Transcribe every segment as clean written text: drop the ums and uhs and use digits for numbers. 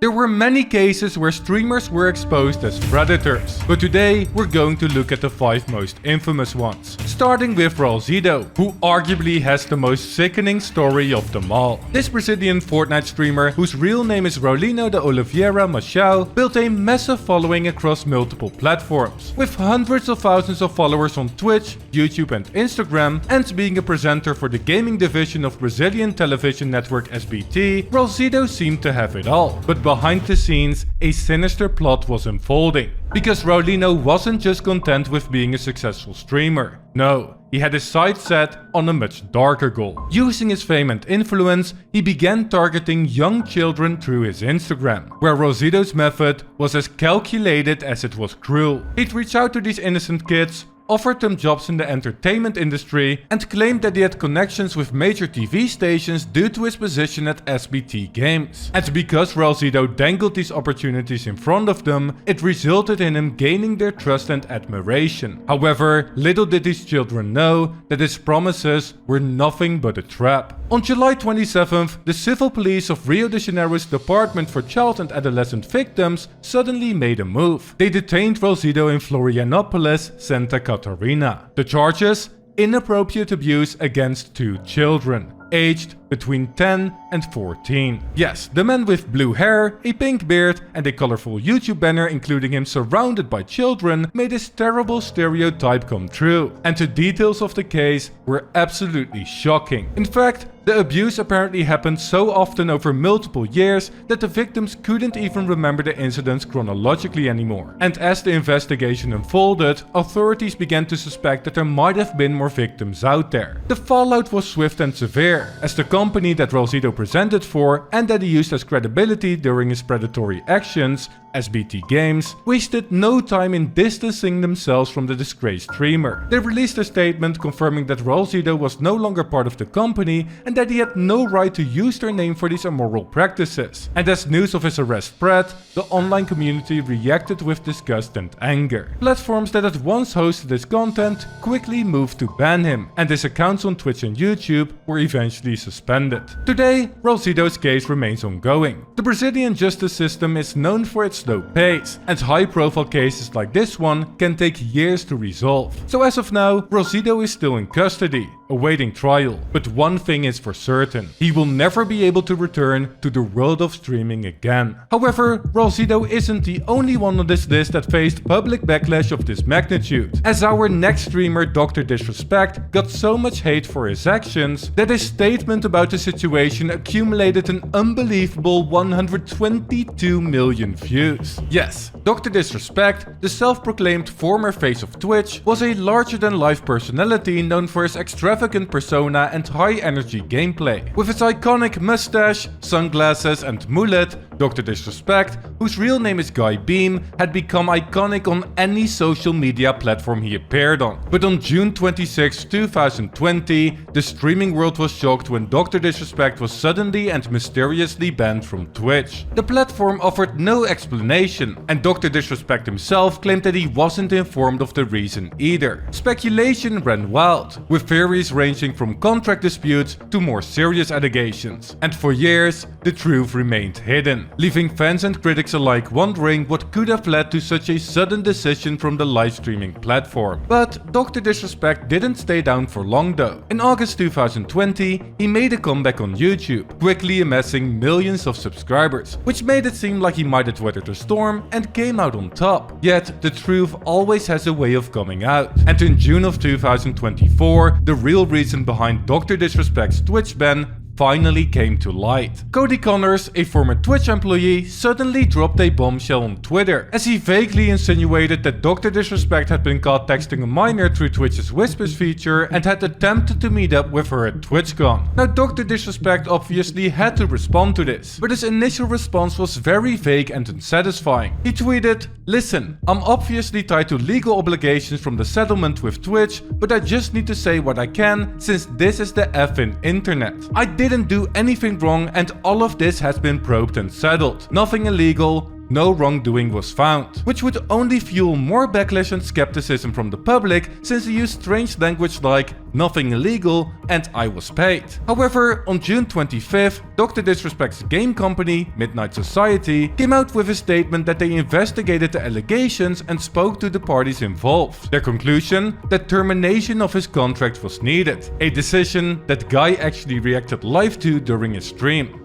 There were many cases where streamers were exposed as predators, but today we're going to look at the 5 most infamous ones. Starting with RaulZito, who arguably has the most sickening story of them all. This Brazilian Fortnite streamer, whose real name is Raulino de Oliveira Machado, built a massive following across multiple platforms, with hundreds of thousands of followers on Twitch, YouTube and Instagram, and being a presenter for the gaming division of Brazilian television network SBT, RaulZito seemed to have it all. But behind the scenes, a sinister plot was unfolding. Because Raulino wasn't just content with being a successful streamer. No, he had his sights set on a much darker goal. Using his fame and influence, he began targeting young children through his Instagram, where RaulZito's method was as calculated as it was cruel. He'd reach out to these innocent kids, offered them jobs in the entertainment industry, and claimed that he had connections with major TV stations due to his position at SBT Games. And because RaulZito dangled these opportunities in front of them, it resulted in him gaining their trust and admiration. However, little did these children know that his promises were nothing but a trap. On July 27th, the civil police of Rio de Janeiro's Department for Child and Adolescent Victims suddenly made a move. They detained RaulZito in Florianopolis, Santa Catarina. The charges? Inappropriate abuse against 2 children, aged between 10 and 14. Yes, the man with blue hair, a pink beard and a colorful YouTube banner including him surrounded by children made this terrible stereotype come true. And the details of the case were absolutely shocking. In fact, the abuse apparently happened so often over multiple years that the victims couldn't even remember the incidents chronologically anymore. And as the investigation unfolded, authorities began to suspect that there might have been more victims out there. The fallout was swift and severe, as the company that RaulZito presented for and that he used as credibility during his predatory actions, SBT Games, wasted no time in distancing themselves from the disgraced streamer. They released a statement confirming that RaulZito was no longer part of the company and that he had no right to use their name for these immoral practices. And as news of his arrest spread, the online community reacted with disgust and anger. Platforms that had once hosted his content quickly moved to ban him, and his accounts on Twitch and YouTube were eventually suspended. Today, RaulZito's case remains ongoing. The Brazilian justice system is known for its slow pace, and high-profile cases like this one can take years to resolve. So as of now, RaulZito is still in custody, awaiting trial. But one thing is for certain, he will never be able to return to the world of streaming again. However, RaulZito isn't the only one on this list that faced public backlash of this magnitude, as our next streamer DrDisrespect got so much hate for his actions that his statement about the situation accumulated an unbelievable 122 million views. Yes, DrDisrespect, the self-proclaimed former face of Twitch, was a larger-than-life personality known for his extravagant persona and high-energy gameplay. With his iconic mustache, sunglasses and mullet, DrDisrespect, whose real name is Guy Beam, had become iconic on any social media platform he appeared on. But on June 26, 2020, the streaming world was shocked when DrDisrespect was suddenly and mysteriously banned from Twitch. The platform offered no explanation, and DrDisrespect himself claimed that he wasn't informed of the reason either. Speculation ran wild, with theories ranging from contract disputes to more serious allegations. And for years, the truth remained hidden, leaving fans and critics alike wondering what could have led to such a sudden decision from the live streaming platform. But DrDisrespect didn't stay down for long though. In August 2020, he made a comeback on YouTube, quickly amassing millions of subscribers, which made it seem like he might have weathered the storm and came out on top. Yet, the truth always has a way of coming out. And in June of 2024, the real reason behind DrDisrespect's Twitch ban finally came to light. Cody Connors, a former Twitch employee, suddenly dropped a bombshell on Twitter, as he vaguely insinuated that DrDisrespect had been caught texting a minor through Twitch's Whispers feature and had attempted to meet up with her at TwitchCon. Now, DrDisrespect obviously had to respond to this, but his initial response was very vague and unsatisfying. He tweeted, "Listen, I'm obviously tied to legal obligations from the settlement with Twitch, but I just need to say what I can since this is the effing internet. I didn't do anything wrong and all of this has been probed and settled. Nothing illegal, no wrongdoing was found, which would only fuel more backlash and skepticism from the public since he used strange language like nothing illegal and I was paid. However, on June 25th, DrDisrespect's game company, Midnight Society, came out with a statement that they investigated the allegations and spoke to the parties involved. Their conclusion? That termination of his contract was needed, a decision that Guy actually reacted live to during his stream.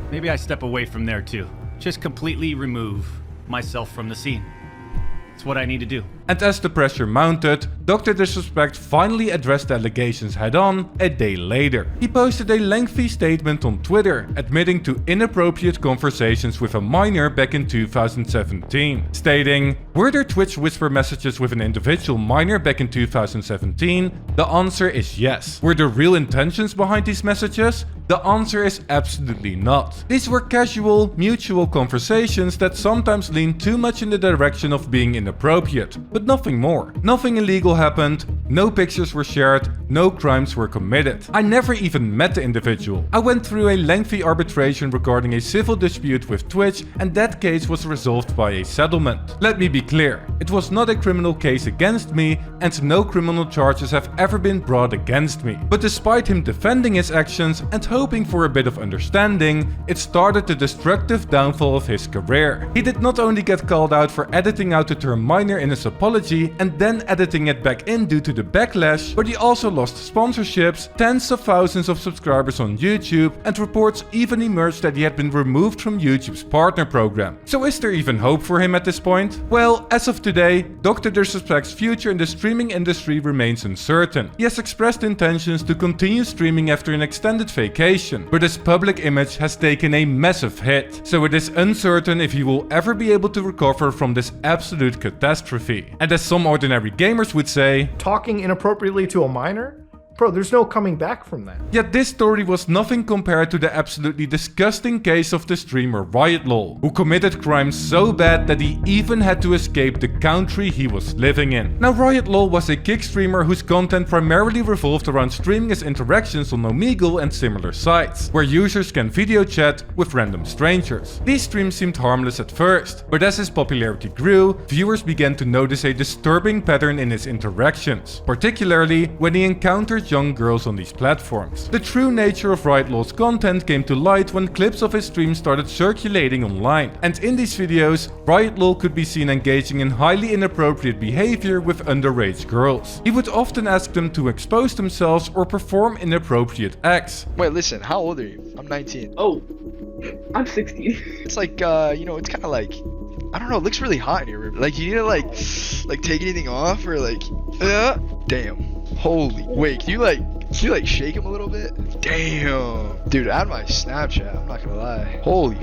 Maybe I step away from there too. Just completely remove myself from the scene. It's what I need to do. And as the pressure mounted, DrDisrespect finally addressed the allegations head-on a day later. He posted a lengthy statement on Twitter, admitting to inappropriate conversations with a minor back in 2017, stating, "Were there Twitch whisper messages with an individual minor back in 2017? The answer is yes. Were there real intentions behind these messages? The answer is absolutely not. These were casual, mutual conversations that sometimes lean too much in the direction of being inappropriate, but nothing more. Nothing illegal happened, no pictures were shared, no crimes were committed. I never even met the individual. I went through a lengthy arbitration regarding a civil dispute with Twitch, and that case was resolved by a settlement. Let me be clear, it was not a criminal case against me, and no criminal charges have ever been brought against me. But despite him defending his actions and hoping for a bit of understanding, it started the destructive downfall of his career. He did not only get called out for editing out the term minor in his apology and then editing it back in due to the backlash, but he also lost sponsorships, tens of thousands of subscribers on YouTube, and reports even emerged that he had been removed from YouTube's partner program. So is there even hope for him at this point? Well, as of today, DrDisrespect's future in the streaming industry remains uncertain. He has expressed intentions to continue streaming after an extended vacation, but his public image has taken a massive hit, so it is uncertain if he will ever be able to recover from this absolute catastrophe. And as some ordinary gamers would say, talking inappropriately to a minor? Bro, there's no coming back from that. Yet this story was nothing compared to the absolutely disgusting case of the streamer Riotlol, who committed crimes so bad that he even had to escape the country he was living in. Now, Riotlol was a Kick streamer whose content primarily revolved around streaming his interactions on Omegle and similar sites, where users can video chat with random strangers. These streams seemed harmless at first, but as his popularity grew, viewers began to notice a disturbing pattern in his interactions, particularly when he encountered young girls on these platforms. The true nature of Riotlol's content came to light when clips of his stream started circulating online, and in these videos, Riotlol could be seen engaging in highly inappropriate behavior with underage girls. He would often ask them to expose themselves or perform inappropriate acts. Wait, listen, how old are you? I'm 19. Oh, I'm 16. It's like, it's kind of like, I don't know, it looks really hot in here. Like, you need to like take anything off or like, damn. Holy, wait, can you shake him a little bit? Damn. Dude, add my Snapchat, I'm not gonna lie. Holy,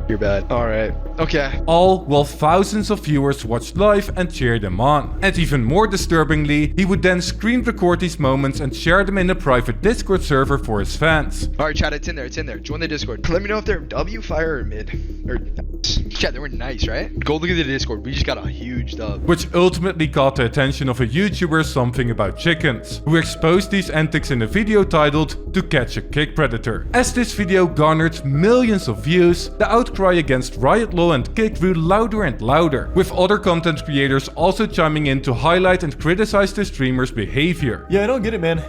you're bad. Alright, okay. All while thousands of viewers watched live and cheered him on. And even more disturbingly, he would then screen record these moments and share them in a private Discord server for his fans. Alright, chat, it's in there. Join the Discord. Let me know if they're W, fire, or mid. Or chat, they were nice, right? Go look at the Discord. We just got a huge dub. Which ultimately caught the attention of a YouTuber Something About Chickens, who exposed these antics in a video titled To Catch a Kick Predator. As this video garnered millions of views, the outcry against Riotlol and Kick grew louder and louder, with other content creators also chiming in to highlight and criticize the streamer's behavior. Yeah, I don't get it, man.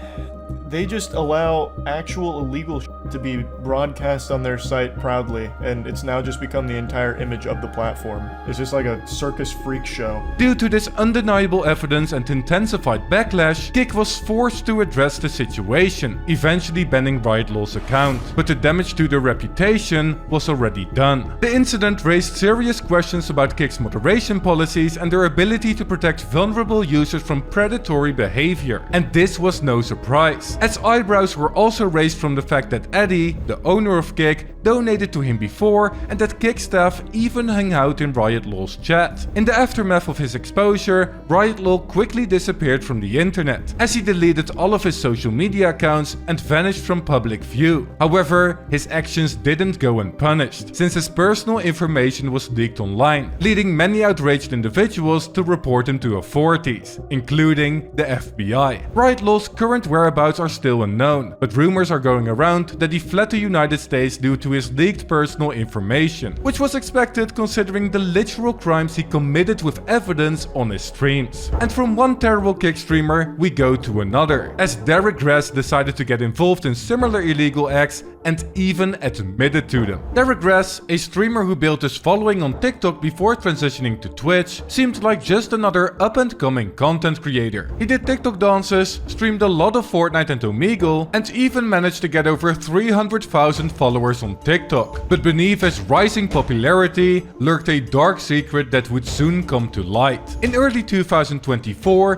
They just allow actual illegal to be broadcast on their site proudly, and it's now just become the entire image of the platform. It's just like a circus freak show. Due to this undeniable evidence and intensified backlash, Kick was forced to address the situation, eventually banning Riotlol's account. But the damage to their reputation was already done. The incident raised serious questions about Kick's moderation policies and their ability to protect vulnerable users from predatory behavior. And this was no surprise, as eyebrows were also raised from the fact that Eddie, the owner of Kick, donated to him before and that Kick staff even hung out in Riotlol's chat. In the aftermath of his exposure, Riotlol quickly disappeared from the internet, as he deleted all of his social media accounts and vanished from public view. However, his actions didn't go unpunished, since his personal information was leaked online, leading many outraged individuals to report him to authorities, including the FBI. Riotlol's current whereabouts are still unknown, but rumors are going around that he fled the United States due to his leaked personal information, which was expected considering the literal crimes he committed with evidence on his streams. And from one terrible Kick streamer, we go to another, as Graz decided to get involved in similar illegal acts and even admitted to them. Graz, a streamer who built his following on TikTok before transitioning to Twitch, seemed like just another up-and-coming content creator. He did TikTok dances, streamed a lot of Fortnite and Omegle, and even managed to get over 300,000 followers on TikTok. But beneath his rising popularity lurked a dark secret that would soon come to light. In early 2024,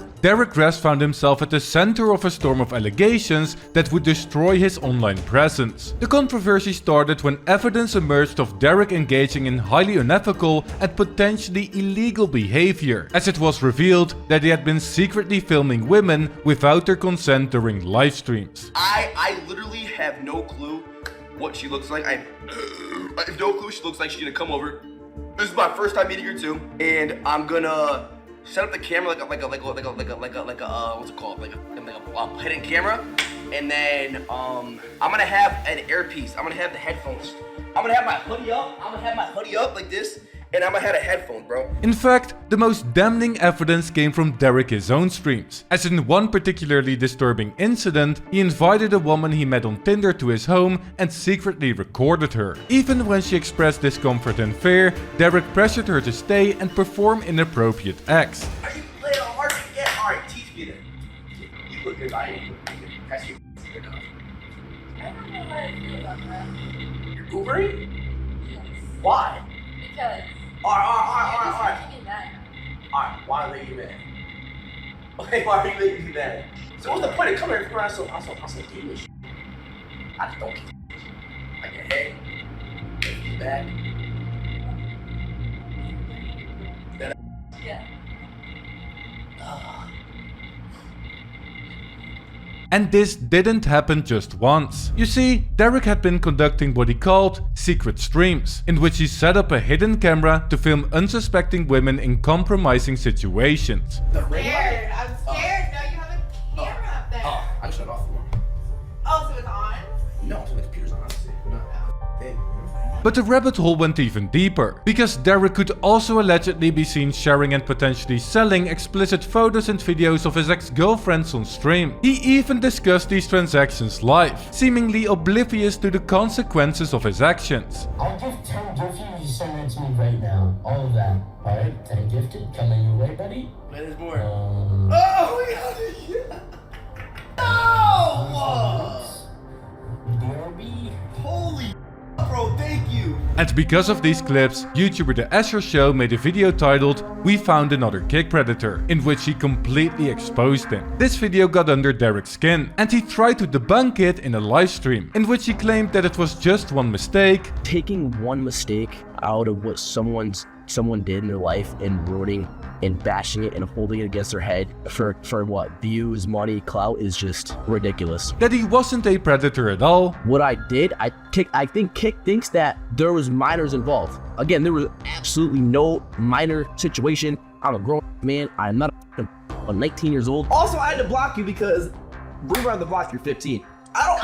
Graz found himself at the center of a storm of allegations that would destroy his online presence. The controversy started when evidence emerged of Derek engaging in highly unethical and potentially illegal behavior, as it was revealed that he had been secretly filming women without their consent during live streams. I literally have no clue what she looks like. I have no clue she looks like. She's gonna come over. This is my first time meeting her too, and I'm gonna set up the camera like a what's it called? Like a hidden camera, and then I'm gonna have an earpiece. I'm gonna have the headphones. I'm gonna have my hoodie up. I'm gonna have my hoodie up like this, and I'm gonna have a headphone, bro. In fact, the most damning evidence came from Derek's own streams, as in one particularly disturbing incident, he invited a woman he met on Tinder to his home and secretly recorded her. Even when she expressed discomfort and fear, Derek pressured her to stay and perform inappropriate acts. Are you playing hard to get? Alright, teach me that. You look good, I ain't looking good. That's your enough. I don't know how to feel about that. You're Ubering? Yes. Why? Because Alright. making me mad. Alright, why are you mad? Okay, why are you making me mad? So what's the point of coming here for some English? I just don't care. Like your head, your back. Yeah. And this didn't happen just once. You see, Derek had been conducting what he called secret streams, in which he set up a hidden camera to film unsuspecting women in compromising situations. The ring light? I'm scared. No, you have a camera up there. Oh, I shut off the one. Oh, so it's on? No, so the computer's on, honestly. No. Hey. But the rabbit hole went even deeper, because Derek could also allegedly be seen sharing and potentially selling explicit photos and videos of his ex-girlfriends on stream. He even discussed these transactions live, seemingly oblivious to the consequences of his actions. I'll give 10 gifted if you send that to me right now. All of that. Alright, 10 gifted. Coming your way, buddy. Man, there's more. Oh, we got it. Yeah. Oh! BRB. Holy bro, thank you. And because of these clips, YouTuber The Asher Show made a video titled "We Found Another Kick Predator," in which he completely exposed him. This video got under Derek's skin, and he tried to debunk it in a live stream, in which he claimed that it was just one mistake. Taking one mistake out of what someone did in their life and ruining and bashing it and holding it against their head for what? Views, money, clout is just ridiculous. That he wasn't a predator at all. What I did, I think Kick thinks that there was minors involved. Again, there was absolutely no minor situation. I'm a grown man. I'm not I'm 19 years old. Also, I had to block you because believe it or not, the block, you're 15. I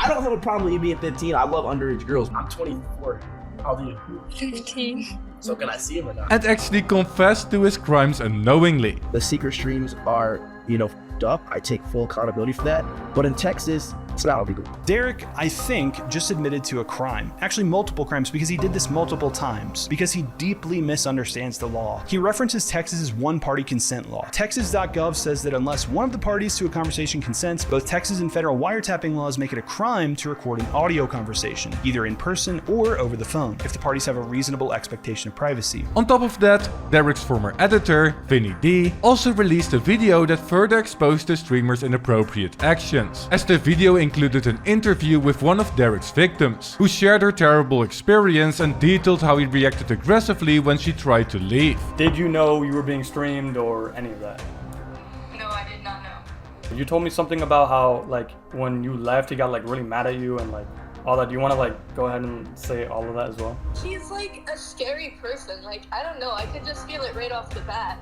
don't have a problem with you being 15. I love underage girls. I'm 24. How old are you? 15. So can I see him or not? And actually confessed to his crimes unknowingly. The secret streams are, f***ed up. I take full accountability for that. But in Texas, it's not illegal. Derek, I think, just admitted to a crime. Actually, multiple crimes, because he did this multiple times. Because he deeply misunderstands the law. He references Texas's one-party consent law. Texas.gov says that unless one of the parties to a conversation consents, both Texas and federal wiretapping laws make it a crime to record an audio conversation, either in person or over the phone, if the parties have a reasonable expectation of privacy. On top of that, Derek's former editor, Vinny D, also released a video that further exposed the streamer's inappropriate actions, as the video included an interview with one of Derek's victims, who shared her terrible experience and detailed how he reacted aggressively when she tried to leave. Did you know you were being streamed or any of that? No, I did not know. You told me something about how, like, when you left, he got, like, really mad at you and, like, all that. Do you want to, like, go ahead and say all of that as well? He's like a scary person. Like, I don't know. I could just feel it right off the bat.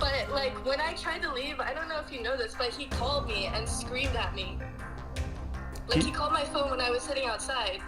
But, like, when I tried to leave, I don't know if you know this, but he called me and screamed at me. Like, he called my phone when I was sitting outside.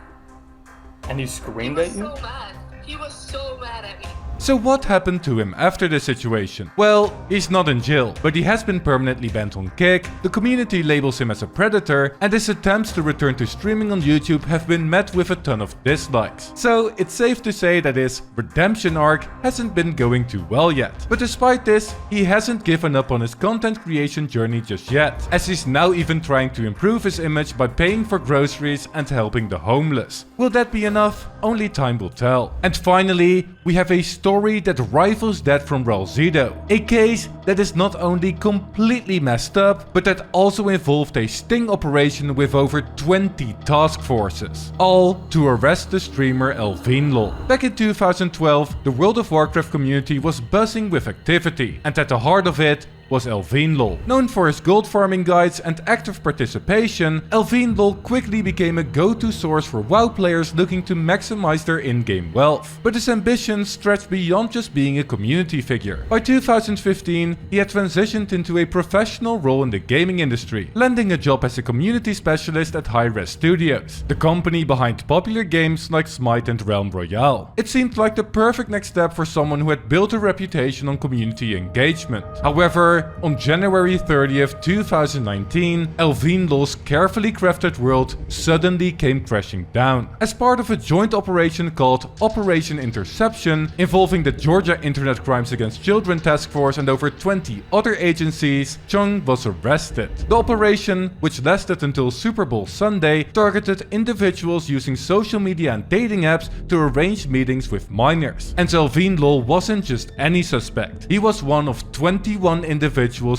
And he screamed at you? He was so mad. He was so mad at me. So what happened to him after this situation? Well, he's not in jail, but he has been permanently banned on Kick, the community labels him as a predator, and his attempts to return to streaming on YouTube have been met with a ton of dislikes. So it's safe to say that his redemption arc hasn't been going too well yet. But despite this, he hasn't given up on his content creation journey just yet, as he's now even trying to improve his image by paying for groceries and helping the homeless. Will that be enough? Only time will tell. And finally, we have a story that rivals that from RaulZito. A case that is not only completely messed up, but that also involved a sting operation with over 20 task forces. All to arrest the streamer Elvinelol. Back in 2012, the World of Warcraft community was buzzing with activity, and at the heart of it was Elvinelol. Known for his gold farming guides and active participation, Elvinelol quickly became a go-to source for WoW players looking to maximize their in-game wealth. But his ambitions stretched beyond just being a community figure. By 2015, he had transitioned into a professional role in the gaming industry, landing a job as a community specialist at Hi-Res Studios, the company behind popular games like Smite and Realm Royale. It seemed like the perfect next step for someone who had built a reputation on community engagement. However, on January 30th, 2019, Elvinelol's carefully crafted world suddenly came crashing down. As part of a joint operation called Operation Interception, involving the Georgia Internet Crimes Against Children Task Force and over 20 other agencies, Chung was arrested. The operation, which lasted until Super Bowl Sunday, targeted individuals using social media and dating apps to arrange meetings with minors. And Elvinelol wasn't just any suspect. He was one of 21 individuals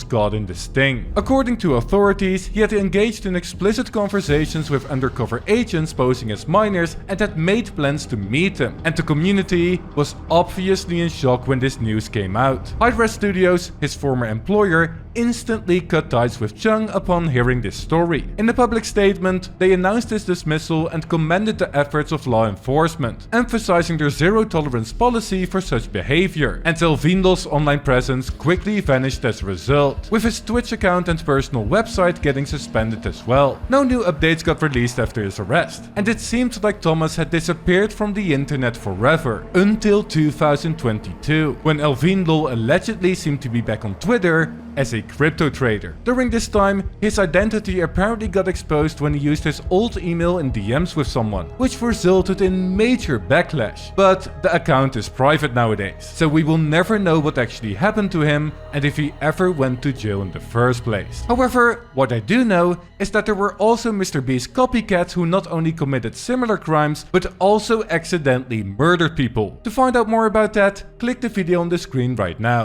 caught in the sting. According to authorities, he had engaged in explicit conversations with undercover agents posing as minors and had made plans to meet them. And the community was obviously in shock when this news came out. Hi-Res Studios, his former employer, instantly cut ties with Chung upon hearing this story. In a public statement, they announced his dismissal and commended the efforts of law enforcement, emphasizing their zero-tolerance policy for such behavior. And Elvinelol's online presence quickly vanished as a result, with his Twitch account and personal website getting suspended as well. No new updates got released after his arrest, and it seemed like Thomas had disappeared from the internet forever, until 2022, when Elvinelol allegedly seemed to be back on Twitter as a crypto trader. During this time, his identity apparently got exposed when he used his old email in DMs with someone, which resulted in major backlash. But the account is private nowadays, so we will never know what actually happened to him and if he ever went to jail in the first place. However, what I do know is that there were also Mr. Beast copycats who not only committed similar crimes, but also accidentally murdered people. To find out more about that, click the video on the screen right now.